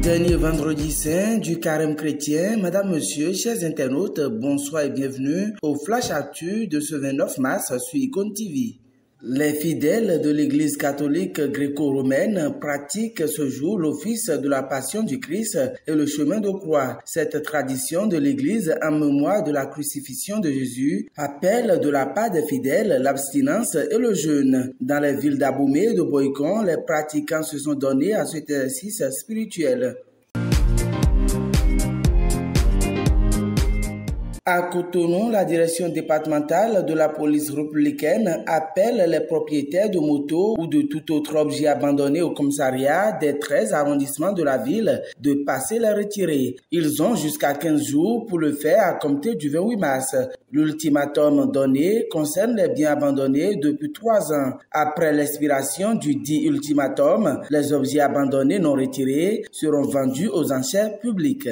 Dernier vendredi saint du carême chrétien, Madame, Monsieur, chers internautes, bonsoir et bienvenue au Flash Actu de ce 29 mars sur Icône TV. Les fidèles de l'Église catholique gréco-romaine pratiquent ce jour l'office de la Passion du Christ et le chemin de croix. Cette tradition de l'Église en mémoire de la crucifixion de Jésus appelle de la part des fidèles l'abstinence et le jeûne. Dans les villes d'Abomey et de Boycon, les pratiquants se sont donnés à cet exercice spirituel. À Cotonou, la direction départementale de la police républicaine appelle les propriétaires de motos ou de tout autre objet abandonné au commissariat des 13 arrondissements de la ville de passer les retirer. Ils ont jusqu'à 15 jours pour le faire à compter du 28 mars. L'ultimatum donné concerne les biens abandonnés depuis 3 ans. Après l'expiration du dit ultimatum, les objets abandonnés non retirés seront vendus aux enchères publiques.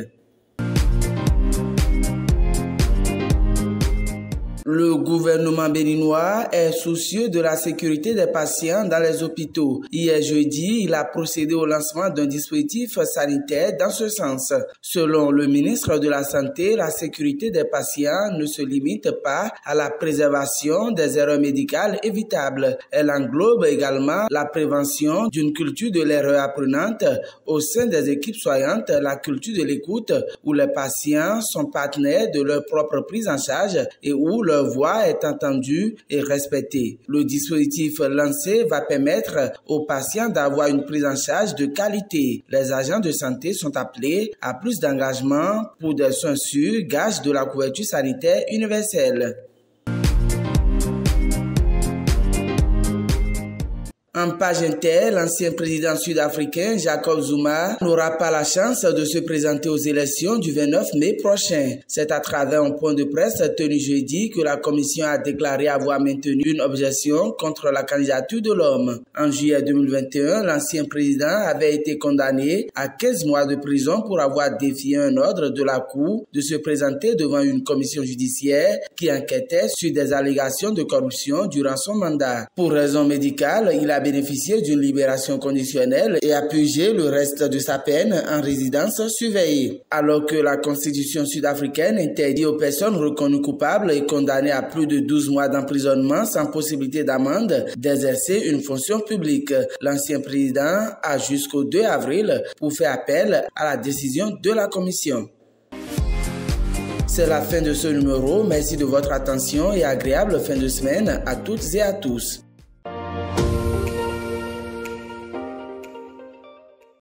Le gouvernement béninois est soucieux de la sécurité des patients dans les hôpitaux. Hier jeudi, il a procédé au lancement d'un dispositif sanitaire dans ce sens. Selon le ministre de la Santé, la sécurité des patients ne se limite pas à la préservation des erreurs médicales évitables. Elle englobe également la prévention d'une culture de l'erreur apprenante au sein des équipes soignantes, la culture de l'écoute où les patients sont partenaires de leur propre prise en charge et où leur voix est entendue et respectée. Le dispositif lancé va permettre aux patients d'avoir une prise en charge de qualité. Les agents de santé sont appelés à plus d'engagement pour des soins sûrs, gage de la couverture sanitaire universelle. En page inter, l'ancien président sud-africain Jacob Zuma n'aura pas la chance de se présenter aux élections du 29 mai prochain. C'est à travers un point de presse tenu jeudi que la commission a déclaré avoir maintenu une objection contre la candidature de l'homme. En juillet 2021, l'ancien président avait été condamné à 15 mois de prison pour avoir défié un ordre de la Cour de se présenter devant une commission judiciaire qui enquêtait sur des allégations de corruption durant son mandat. Pour raison médicale, il a bénéficié d'une libération conditionnelle et a purgé le reste de sa peine en résidence surveillée. Alors que la constitution sud-africaine interdit aux personnes reconnues coupables et condamnées à plus de 12 mois d'emprisonnement sans possibilité d'amende d'exercer une fonction publique. L'ancien président a jusqu'au 2 avril pour faire appel à la décision de la commission. C'est la fin de ce numéro. Merci de votre attention et agréable fin de semaine à toutes et à tous.